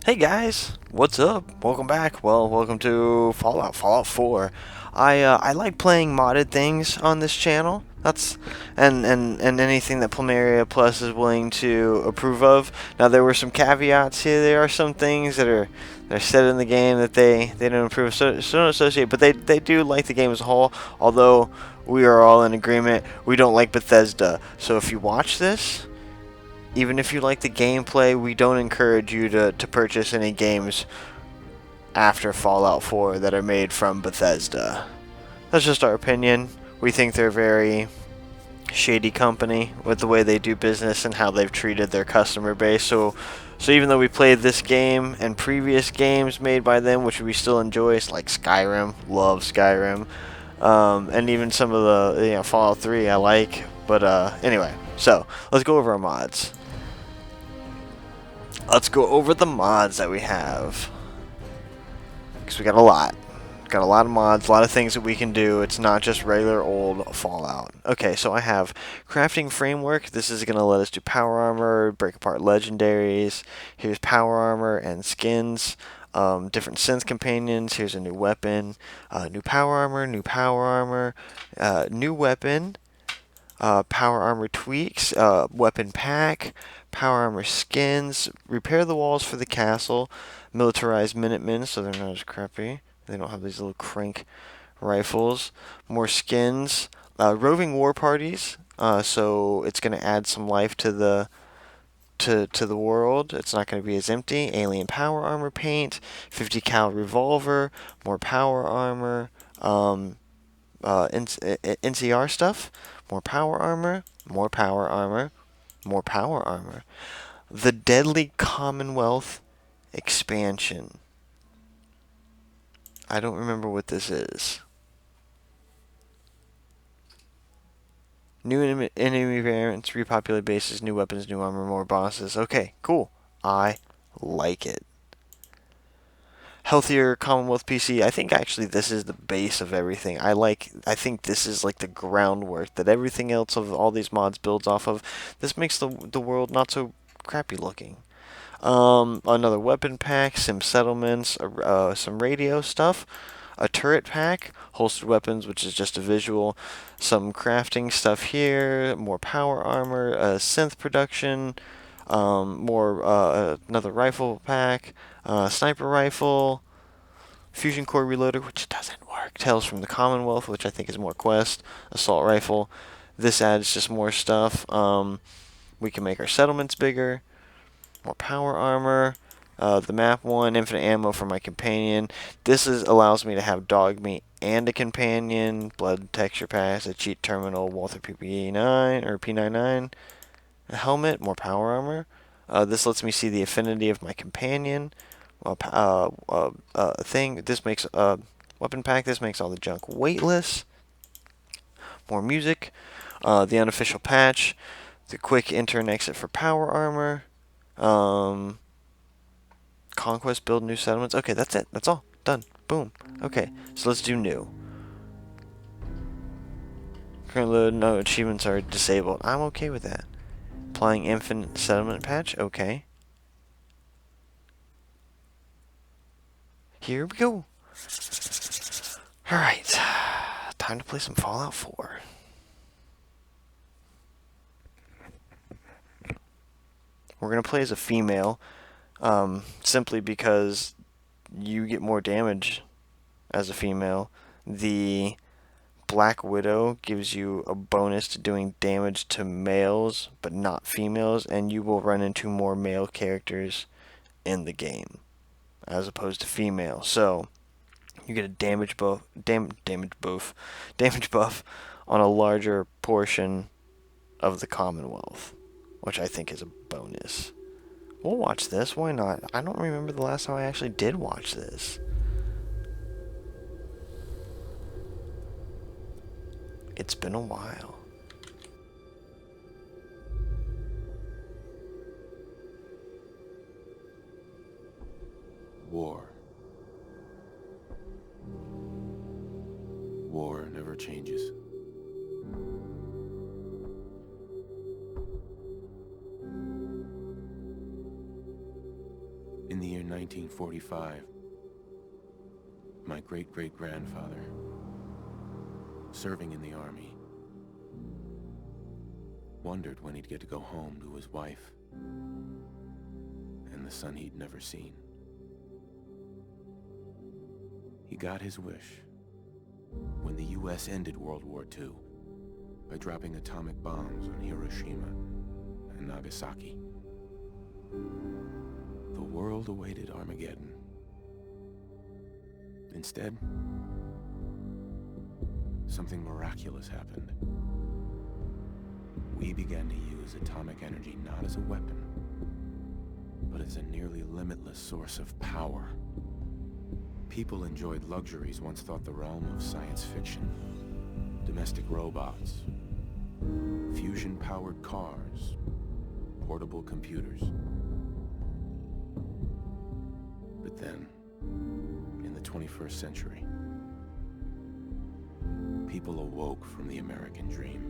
Hey guys, what's up? Welcome back. Well, welcome to Fallout 4. I like playing modded things on this channel. That's and anything that Plumeria Plus is willing to approve of. Now there were some caveats here. There are some things that are said in the game that they don't approve, so don't associate. But they do like the game as a whole. Although we are all in agreement, we don't like Bethesda. So if you watch this, even if you like the gameplay, we don't encourage you to purchase any games after Fallout 4 that are made from Bethesda. That's just our opinion. We think they're a very shady company with the way they do business and how they've treated their customer base. So even though we played this game and previous games made by them, which we still enjoy, like Skyrim, love Skyrim, and even some of the Fallout 3 I like. But anyway, so let's go over our mods. Let's go over the mods that we have. Because we got a lot. Got a lot of mods, a lot of things that we can do. It's not just regular old Fallout. Okay, so I have crafting framework. This is going to let us do power armor, break apart legendaries. Here's power armor and skins. Different synth companions. Here's a new weapon. New power armor, new weapon. Power armor tweaks, weapon pack, power armor skins, repair the walls for the castle, militarized Minutemen so they're not as crappy. They don't have these little crank rifles. More skins, roving war parties. So it's going to add some life to the world. It's not going to be as empty. Alien power armor paint, 50 cal revolver, more power armor. NCR stuff, more power armor, more power armor, more power armor. The Deadly Commonwealth expansion. I don't remember what this is. New enemy variants, repopulate bases, new weapons, new armor, more bosses. Okay, cool. I like it. Healthier Commonwealth PC. I think actually this is the base of everything. I think this is like the groundwork that everything else of all these mods builds off of. This makes the world not so crappy looking. Another weapon pack, some settlements, some radio stuff, a turret pack, holstered weapons, which is just a visual, some crafting stuff here, more power armor, synth production, more another rifle pack, sniper rifle, fusion core reloader, which doesn't work, Tales from the Commonwealth, which I think is more quest, assault rifle. This adds just more stuff. We can make our settlements bigger. More power armor. The map one, infinite ammo for my companion. This allows me to have dog meat and a companion. Blood texture pass, a cheat terminal, Walther PPE9 or P99. A helmet, more power armor. This lets me see the affinity of my companion. Thing. This makes weapon pack. This makes all the junk weightless. More music. The unofficial patch. The quick enter and exit for power armor. Conquest, build new settlements. Okay, that's it. That's all. Done. Boom. Okay, so let's do new. Current load, no achievements are disabled. I'm okay with that. Applying infinite settlement patch. Okay. Here we go. Alright. Time to play some Fallout 4. We're going to play as a female. Simply because you get more damage as a female. The Black Widow gives you a bonus to doing damage to males, but not females, and you will run into more male characters in the game, as opposed to female. So you get a damage buff, damage buff on a larger portion of the Commonwealth, which I think is a bonus. We'll watch this. Why not? I don't remember the last time I actually did watch this. It's been a while. War. War never changes. In the year 1945, my great-great-grandfather, serving in the army, wondered when he'd get to go home to his wife and the son he'd never seen. He got his wish when the US ended World War II by dropping atomic bombs on Hiroshima and Nagasaki. The world awaited Armageddon. Instead, something miraculous happened. We began to use atomic energy not as a weapon, but as a nearly limitless source of power. People enjoyed luxuries once thought the realm of science fiction. Domestic robots, fusion-powered cars, portable computers. But then, in the 21st century, people awoke from the American dream.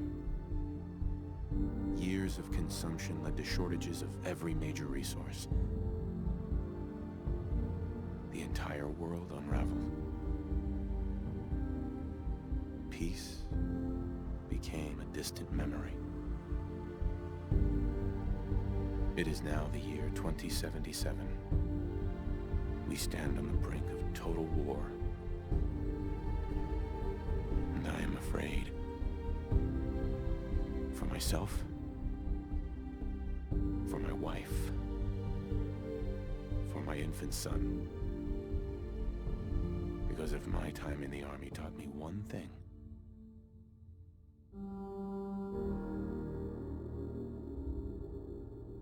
Years of consumption led to shortages of every major resource. The entire world unraveled. Peace became a distant memory. It is now the year 2077. We stand on the brink of total war. And I am afraid. For myself, for my wife, for my infant son. Because if my time in the army taught me one thing,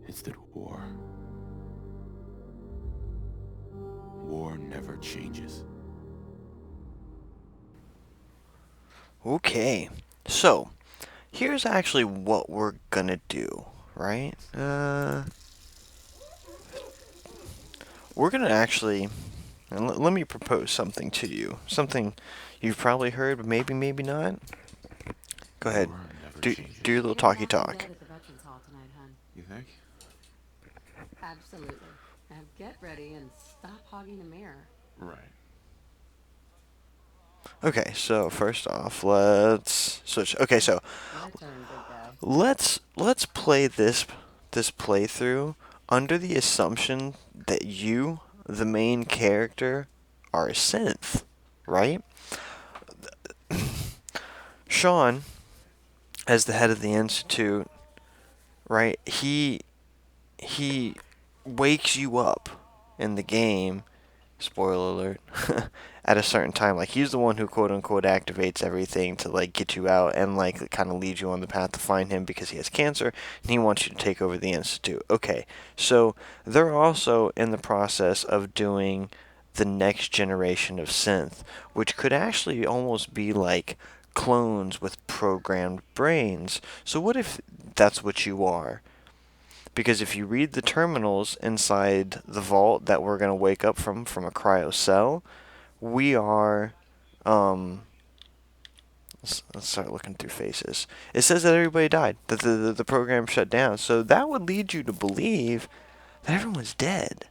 it's that war never changes. Okay, so here's actually what we're gonna do, right? We're gonna actually, and let me propose something to you. Something you've probably heard, but maybe not. Go ahead. War never Do changes. do your little talky talk. At the Veterans Hall tonight, hun. You think? Absolutely. Now get ready and stop hogging the mirror. Right. Okay, so first off, let's switch. Okay, so Your turn, big guy. let's play this playthrough under the assumption that you, the main character, are a synth, right? Sean, as the head of the institute, right? He wakes you up in the game. Spoiler alert. At a certain time, like he's the one who quote unquote activates everything to like get you out and like kind of lead you on the path to find him because he has cancer and he wants you to take over the institute. Okay, so they're also in the process of doing the next generation of synth, which could actually almost be like clones with programmed brains. So what if that's what you are? Because if you read the terminals inside the vault that we're going to wake up from a cryo cell, we are, let's start looking through faces. It says that everybody died, that the program shut down. So that would lead you to believe that everyone's dead,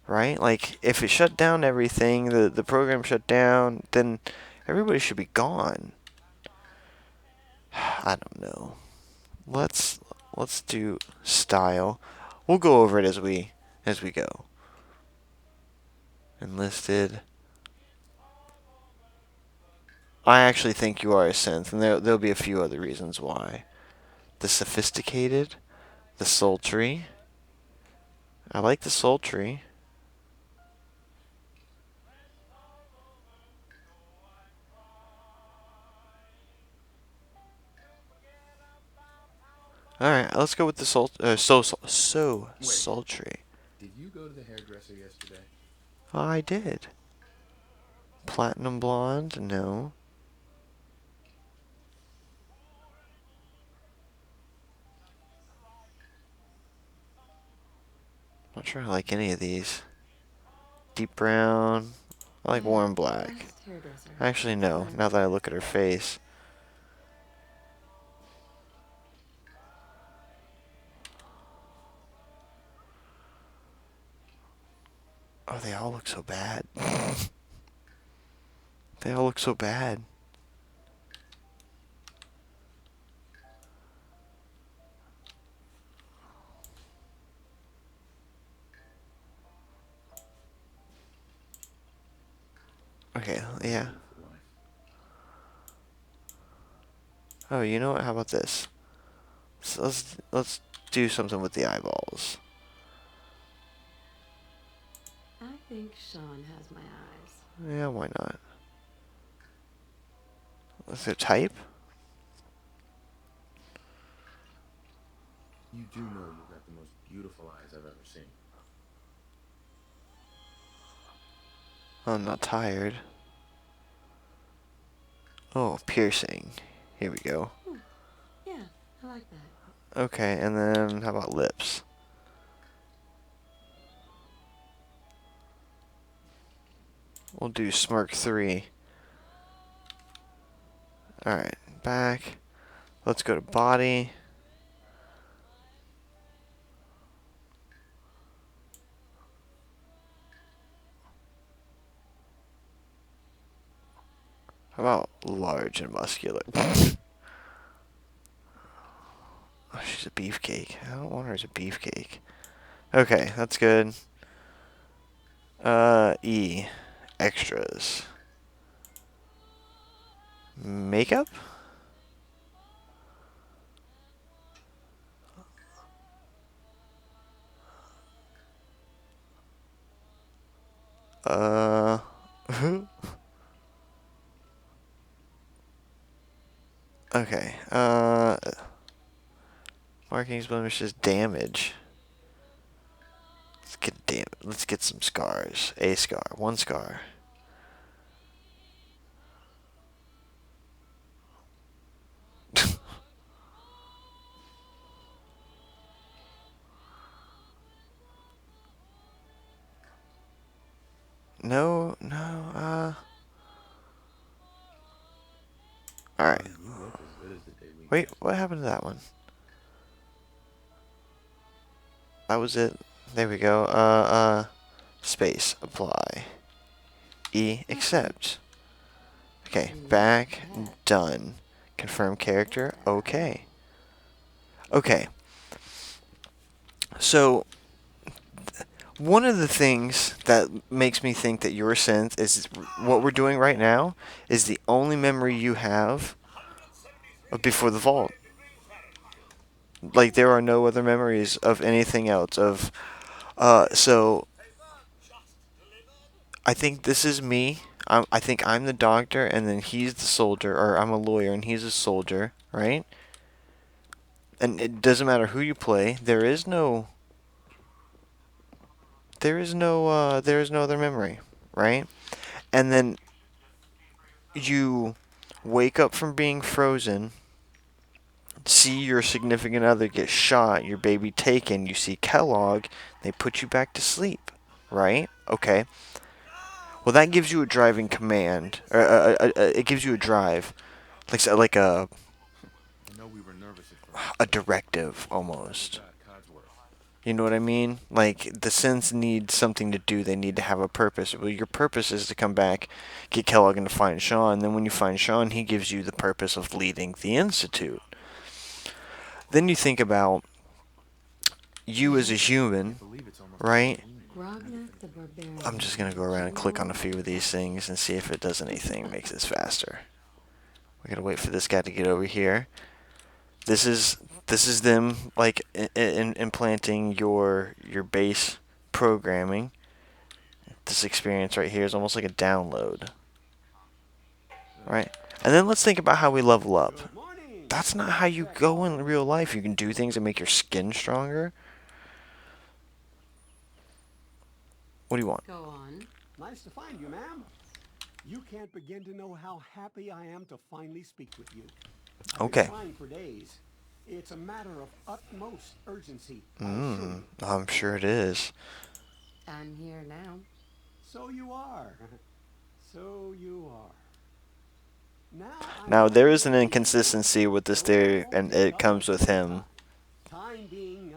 right? Like, if it shut down everything, the program shut down, then everybody should be gone. I don't know. Let's do style. We'll go over it as we go. Enlisted. I actually think you are a synth, and there'll be a few other reasons why. The sophisticated, the sultry. I like the sultry. All right, let's go with the so Wait. sultry. Did you go to the hairdresser yesterday? Oh, I did. Platinum blonde? No. Not sure I like any of these. Deep brown. I like warm black. Best hairdresser. Actually, no. Now that I look at her face. Oh, they all look so bad. They all look so bad. Okay, yeah. Beautiful life. Oh, you know what? How about this? So let's do something with the eyeballs. I think Sean has my eyes. Yeah, why not? Let's go type. You do know you've got the most beautiful eyes I've ever seen. I'm not tired. Oh, piercing. Here we go. Hmm. Yeah, I like that. Okay, and then how about lips? We'll do smirk 3. Alright, back. Let's go to body. How about large and muscular? Oh, she's a beefcake. I don't want her as a beefcake. Okay, that's good. E. Extras. Makeup? Uh. Okay. Markings, blemishes, damage. Let's get some scars. A scar. 1 scar. No, no, Alright. Son, you look as good as the day we Wait, met. what happened to that one? That was it. There we go. Space. Apply. E. Okay. Accept. Okay, And look back. at that. Done. Confirm character. Okay. Okay. So, one of the things that makes me think that you're a synth is what we're doing right now is the only memory you have of before the vault. Like there are no other memories of anything else. So I think this is me. I think I'm the doctor, and then he's the soldier, or I'm a lawyer and he's a soldier, right? And it doesn't matter who you play. There is no other memory, right? And then you wake up from being frozen, see your significant other get shot, your baby taken, you see Kellogg, they put you back to sleep, right? Okay. Well, that gives you a driving command, or it gives you a drive, like I know we were nervous at first, a but directive we almost. got Codsworth. You know what I mean? Like the synths need something to do. They need to have a purpose. Well, your purpose is to come back, get Kellogg, and to find Sean. Then when you find Sean, he gives you the purpose of leading the institute. Then you think about you as a human, Can't believe it's almost right? Halloween. Grognak the Barbarian. I'm just gonna go around and click on a few of these things and see if it does anything, makes this faster. We gotta wait for this guy to get over here. This is them like implanting your base programming. This experience right here is almost like a download, right? And then let's think about how we level up. Good morning. That's not how you go in real life. You can do things that make your skin stronger. What do you want? Go on. Nice to find you, ma'am. You can't begin to know how happy I am to finally speak with you. I've Okay. been trying for days. It's a matter of utmost urgency, I assure you. I'm sure it is. I'm here now. So you are. So you are. Now I Now know there is an you'll be inconsistency with this so I theory, won't and take it up comes much with of your him. time being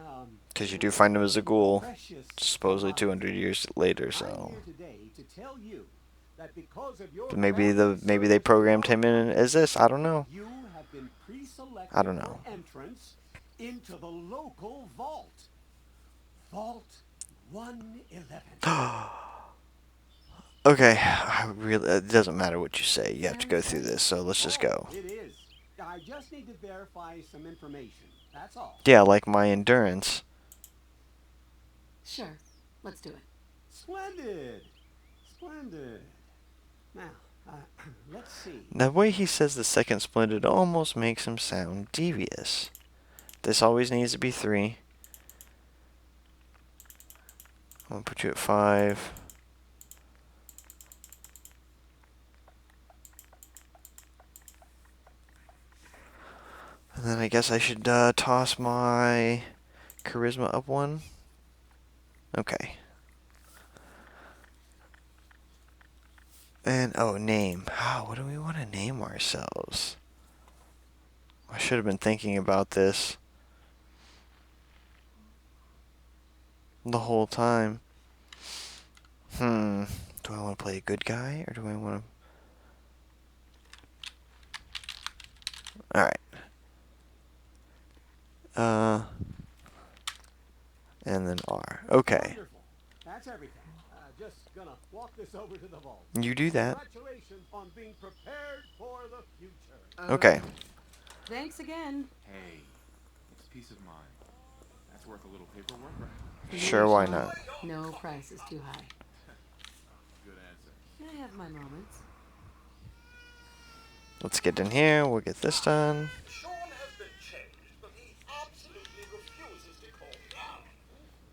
Because you do find him as a ghoul, Precious supposedly beloved. 200 years later. I'm So here today to tell you that because of your but maybe valiant maybe they service to programmed our him in country, as this. I don't know. you have been I pre-selected don't for know. entrance into the local vault. Vault 111. Okay, I really, it doesn't matter what you say. You have to go Sounds through safe. this, so let's just go. It is. I just need to verify some information. That's all. Yeah, like my endurance. Sure. Let's do it. Splendid. Splendid. Now, let's see. The way he says the second splendid almost makes him sound devious. This always needs to be 3. I'm gonna put you at 5. And then I guess I should toss my charisma up 1. Okay. And, oh, name. What do we want to name ourselves? I should have been thinking about this the whole time. Do I want to play a good guy, or do I want to... Alright. And then R. Okay. Wonderful. That's everything. Just gonna walk this over to the vault. You do that. Congratulations on being prepared for the future. Okay. Thanks again. Hey, it's peace of mind. That's worth a little paperwork, right? For Sure, me, why Sean, not? no price is too high. Good answer. I have my moments. Let's get in here. We'll get this done. Sean has been changed, but he absolutely refuses to calm down.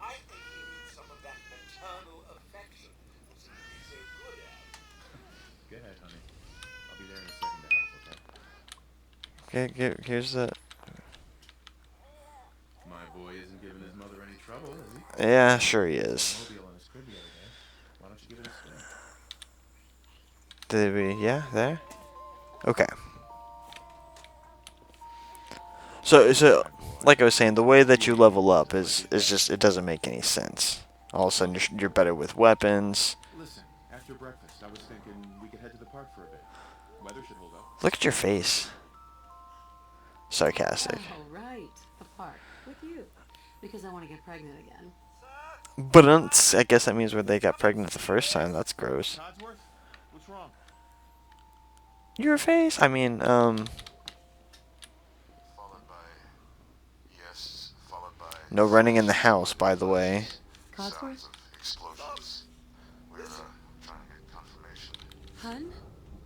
I think he needs some of that maternal affection that seems to be so good at. Go ahead, honey. I'll be there in a second to help, okay? Here's the... My boy isn't giving his mother any trouble, is he? Yeah, sure he is. Mobile on his crib the other day. Why don't you give it a spin? Did we... Yeah, there? Okay. So, like I was saying, the way that you level up is just... It doesn't make any sense. All of a sudden, you're better with weapons. Listen, after breakfast, I was thinking we could head to the park for a bit. Weather should hold up. Look at your face. Sarcastic. Oh, right. A park. With you. Because I want to get pregnant again. But I guess that means where they got pregnant the first time. That's gross. Codsworth? What's wrong? Your face? I mean, Followed by yes, followed by no running in the house, by the way. Codsworth? sounds of explosions. We're trying to get confirmation. Hun?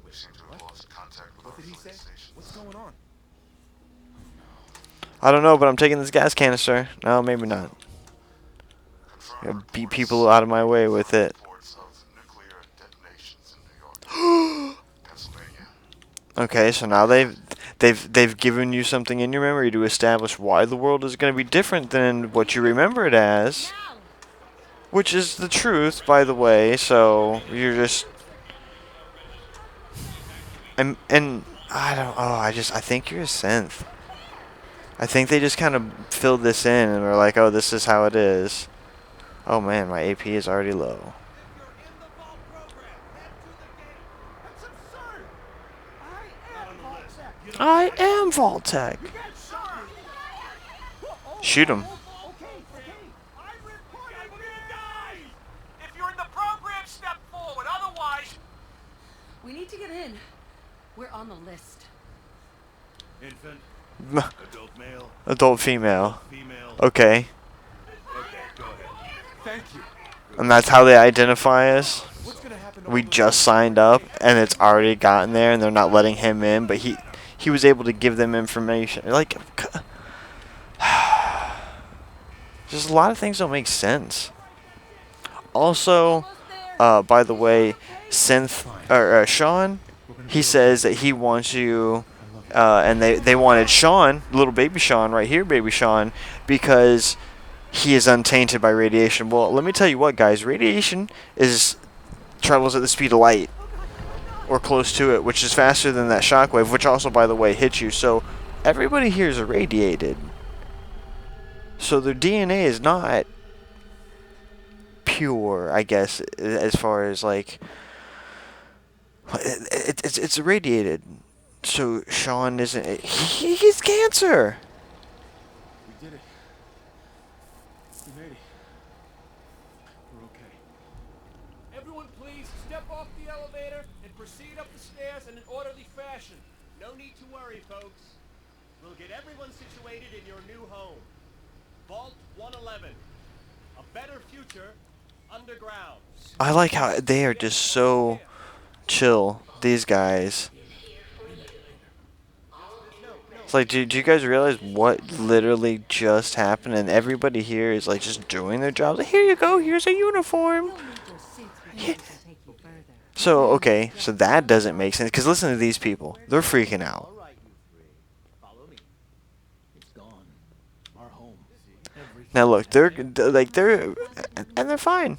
We seem to have lost contact with What our did he say? filling stations. What's going on? I don't know, but I'm taking this gas canister. No, maybe not. Confirmed Gonna beat reports people out of my way with it. reports of nuclear detonations in New York, Pennsylvania. Okay, so now they've given you something in your memory to establish why the world is going to be different than what you remember it as, which is the truth, by the way. So you're just and I don't. Oh, I think you're a synth. I think they just kind of filled this in and were like, oh, this is how it is. Oh man, my AP is already low. That's absurd. I am Vault-Tec. I am Vault-Tec. You get shot. Shoot him. Okay. I report I'm gonna die. If you're in the program, step forward. Otherwise, We need to get in. We're on the list. Infant, adult male, Adult female. female. Okay. Okay, go ahead. Thank you. And that's how they identify us. What's gonna happen to We all those just signed up, and it's already gotten there, and they're not letting him in. But he was able to give them information. Like, just a lot of things don't make sense. Also, by the way, Synth or Sean, he says that he wants you, and they wanted Sean, little baby Sean, right here, baby Sean, because he is untainted by radiation. Well, let me tell you what, guys, radiation travels at the speed of light, or close to it, which is faster than that shockwave, which also, by the way, hits you. So everybody here is irradiated. So their DNA is not pure, I guess, as far as like it's irradiated. So Sean isn't. He gets cancer. We did it. We made it. We're okay. Everyone please step off the elevator and proceed up the stairs in an orderly fashion. No need to worry, folks. We'll get everyone situated in your new home. Vault 111. A better future underground. I like how they are just so chill. These guys. It's like, do you guys realize what literally just happened? And everybody here is like just doing their jobs. Like, here you go. Here's a uniform. Yeah. So okay, so that doesn't make sense. Cause listen to these people. They're freaking out. All right, you three. Follow me. It's gone. Our home. Everything. Now look, and they're fine.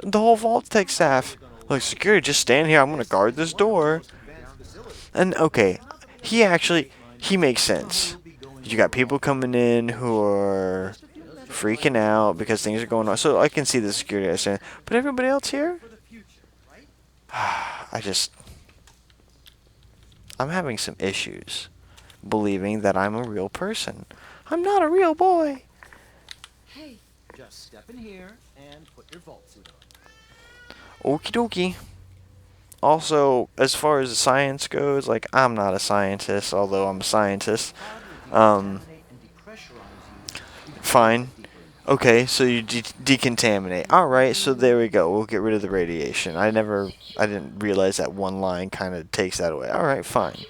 The whole Vault Tech staff. Look, security, just stand here. I'm gonna guard this door. And okay, he makes sense. You got people coming in who are freaking out because things are going on. So I can see the security guys saying, but everybody else here, I'm having some issues believing that I'm a real person. I'm not a real boy. Hey, just step in here and put your vault suit on. Okie dokie. Also, as far as science goes, like, I'm not a scientist, although I'm a scientist. Fine. Okay, so you decontaminate. Alright, so there we go. We'll get rid of the radiation. I didn't realize that one line kind of takes that away. Alright, fine.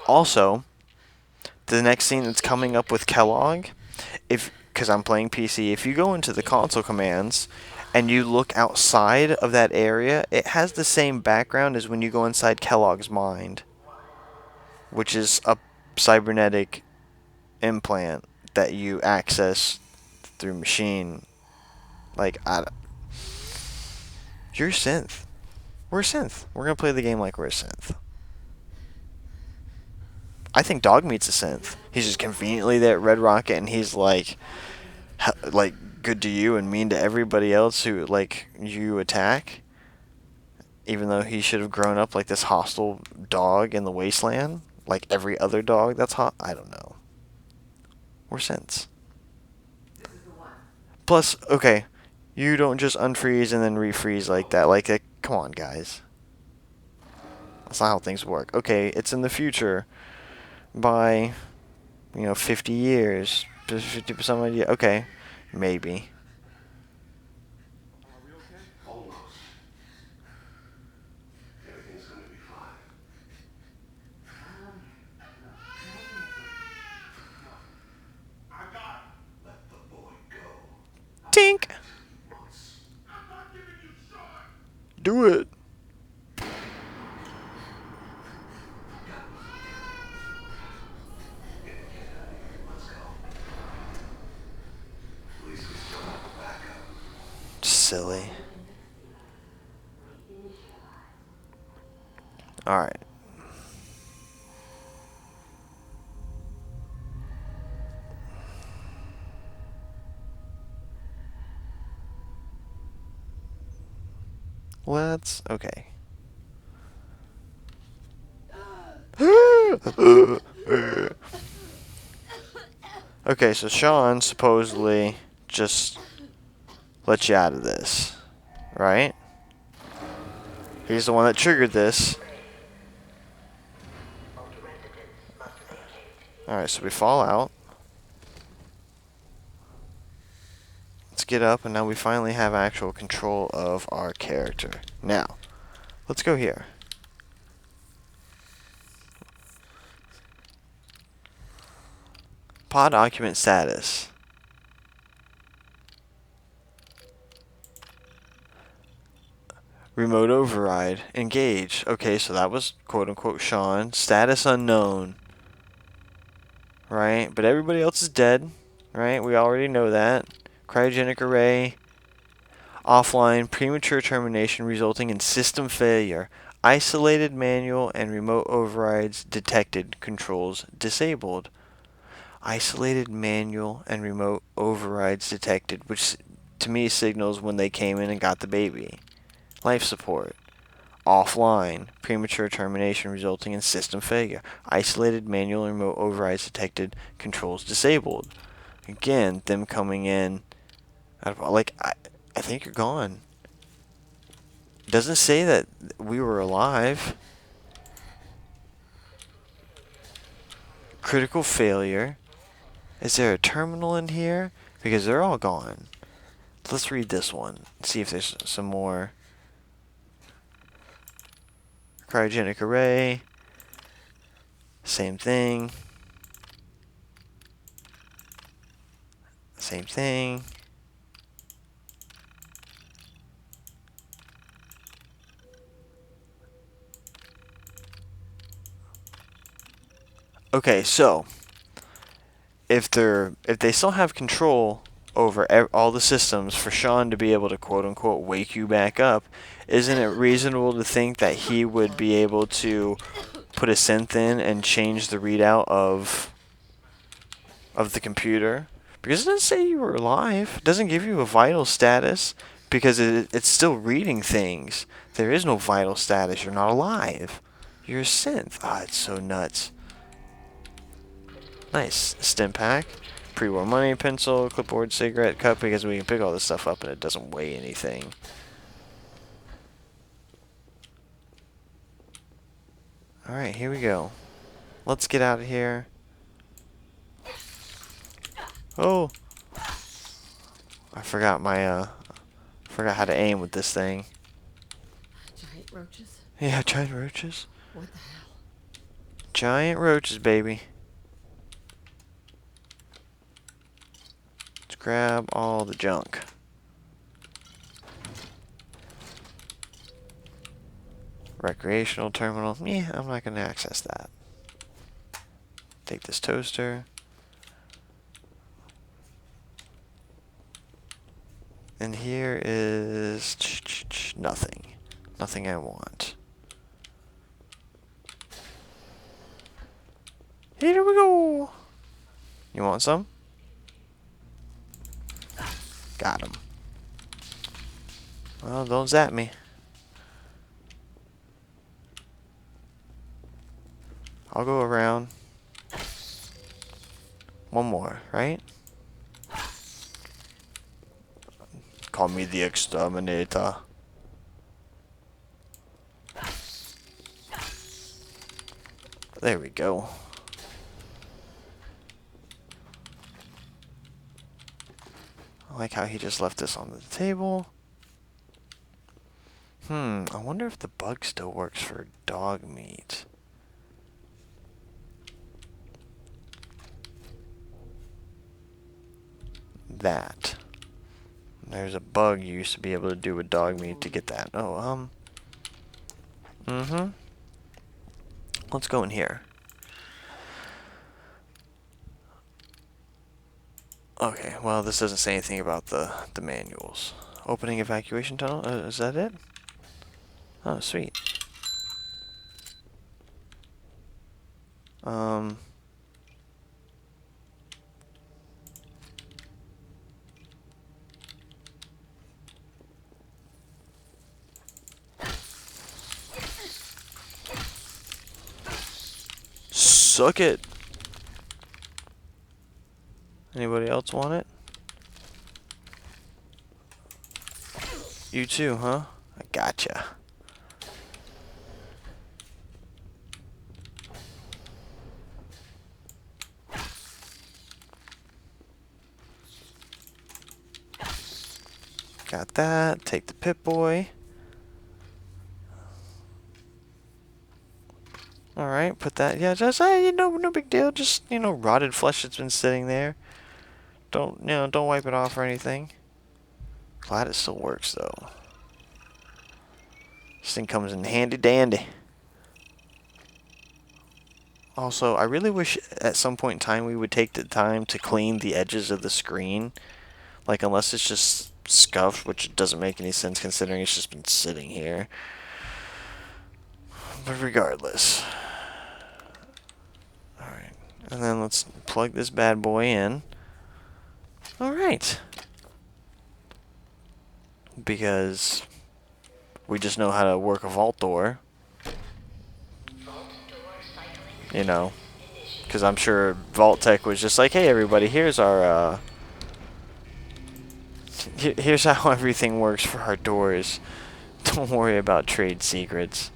Also, the next scene that's coming up with Kellogg, because I'm playing PC, if you go into the console commands and you look outside of that area, it has the same background as when you go inside Kellogg's mind, which is a cybernetic implant that you access through machine. Like, you're Synth. We're Synth. We're gonna play the game like we're a Synth. I think Dogmeat's a Synth. He's just conveniently there at Red Rocket, and he's like good to you and mean to everybody else who like you attack. Even though he should have grown up like this hostile dog in the wasteland, like every other dog that's hot. I don't know. We're Synths. Plus, okay, you don't just unfreeze and then refreeze like that. Like, come on, guys. That's not how things work. Okay, it's in the future by, 50 years. 50% idea. Okay, maybe. Almost. Everything's gonna be fine. I got it. Let the boy go. Tink! I'm not giving you short. Do it. Let's go. At least we still have a backup. Silly. Alright. Okay. Okay, so Sean supposedly just let you out of this, right? He's the one that triggered this. Alright, so we fall out. Let's get up, and now we finally have actual control of our character. Now, let's go here. Pod occupant status. Remote override. Engage. Okay, so that was quote-unquote Sean. Status unknown. Right? But everybody else is dead. Right? We already know that. Cryogenic array. Offline. Premature termination resulting in system failure. Isolated manual and remote overrides detected. Controls disabled. Isolated manual and remote overrides detected, which to me signals when they came in and got the baby. Life support. Offline. Premature termination resulting in system failure. Isolated manual and remote overrides detected. Controls disabled. Again, them coming in. Like, I think you're gone. It doesn't say that we were alive. Critical failure. Is there a terminal in here? Because they're all gone. Let's read this one. See if there's some more. Cryogenic array. Same thing. Same thing. Okay, so if they still have control over all the systems for Sean to be able to quote unquote wake you back up, isn't it reasonable to think that he would be able to put a synth in and change the readout of the computer? Because it doesn't say you were alive. It doesn't give you a vital status because it's still reading things. There is no vital status. You're not alive. You're a synth. Ah, it's so nuts. Nice. Stim pack. Pre-war money, pencil, clipboard, cigarette cup, because we can pick all this stuff up and it doesn't weigh anything. Alright, here we go. Let's get out of here. Oh! I forgot forgot how to aim with this thing. Giant roaches? Yeah, giant roaches. What the hell? Giant roaches, baby. Let's grab all the junk. Recreational terminal. Yeah, I'm not going to access that. Take this toaster. And here is nothing. Nothing I want. Here we go. You want some? Got him. Well, don't zap me. I'll go around. One more, right? Call me the exterminator. There we go. I like how he just left this on the table. I wonder if the bug still works for dog meat. That. There's a bug you used to be able to do with dog meat to get that. Oh, let's go in here. Okay, well, this doesn't say anything about the manuals. Opening evacuation tunnel? Is that it? Oh, sweet. Suck it. Anybody else want it? You too, huh? I gotcha. Got that. Take the Pip-Boy. Alright, put that. Yeah, just, no big deal. Just, rotted flesh that's been sitting there. Don't wipe it off or anything. Glad it still works, though. This thing comes in handy dandy. Also, I really wish at some point in time we would take the time to clean the edges of the screen. Like, unless it's just scuffed, which doesn't make any sense considering it's just been sitting here. But regardless. Alright. And then let's plug this bad boy in. Alright. Because we just know how to work a vault door. You know. Because I'm sure Vault Tech was just like, hey everybody, here's our, here's how everything works for our doors. Don't worry about trade secrets.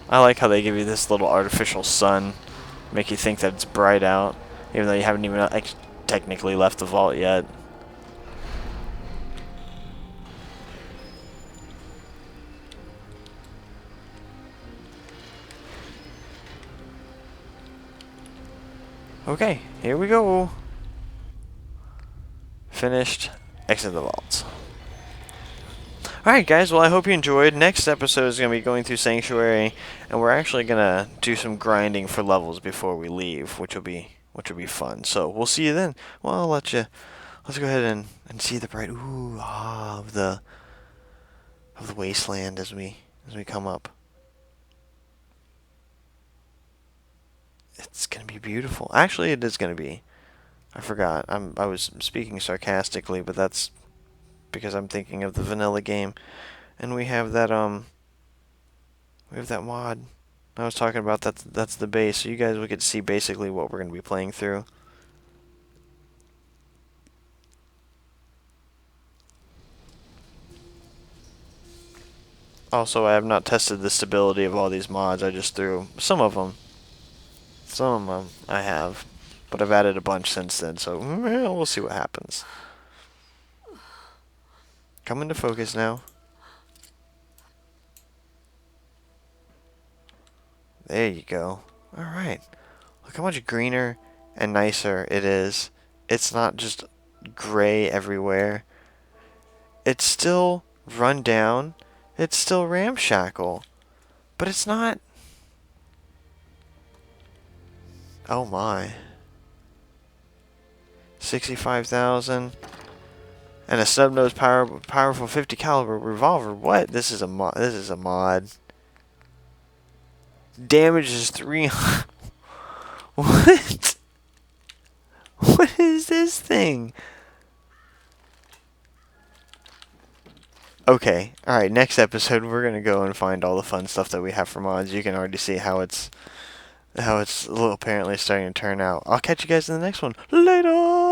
I like how they give you this little artificial sun, make you think that it's bright out, even though you haven't even like, technically left the vault yet. Okay, here we go. Finished. Exit the vault. Alright guys, well I hope you enjoyed. Next episode is going to be going through Sanctuary, and we're actually going to do some grinding for levels before we leave, which will be fun. So we'll see you then. Well, let's go ahead and see the bright of the wasteland as we come up. It's going to be beautiful. Actually, it is going to be. I forgot. I was speaking sarcastically, but that's because I'm thinking of the vanilla game, and we have that mod I was talking about. That's the base, so you guys will get to see basically what we're going to be playing through. Also, I have not tested the stability of all these mods. I just threw some of them. Some of them I have, but I've added a bunch since then, so we'll see what happens. Come into focus now. There you go. Alright. Look how much greener and nicer it is. It's not just gray everywhere. It's still run down. It's still ramshackle. But it's not... Oh my. 65,000. And a snub-nosed powerful 50 caliber revolver. What? This is a mod. This is a mod. Damage is 300. What? What is this thing? Okay, alright, next episode we're gonna go and find all the fun stuff that we have for mods. You can already see how it's apparently starting to turn out. I'll catch you guys in the next one. Later!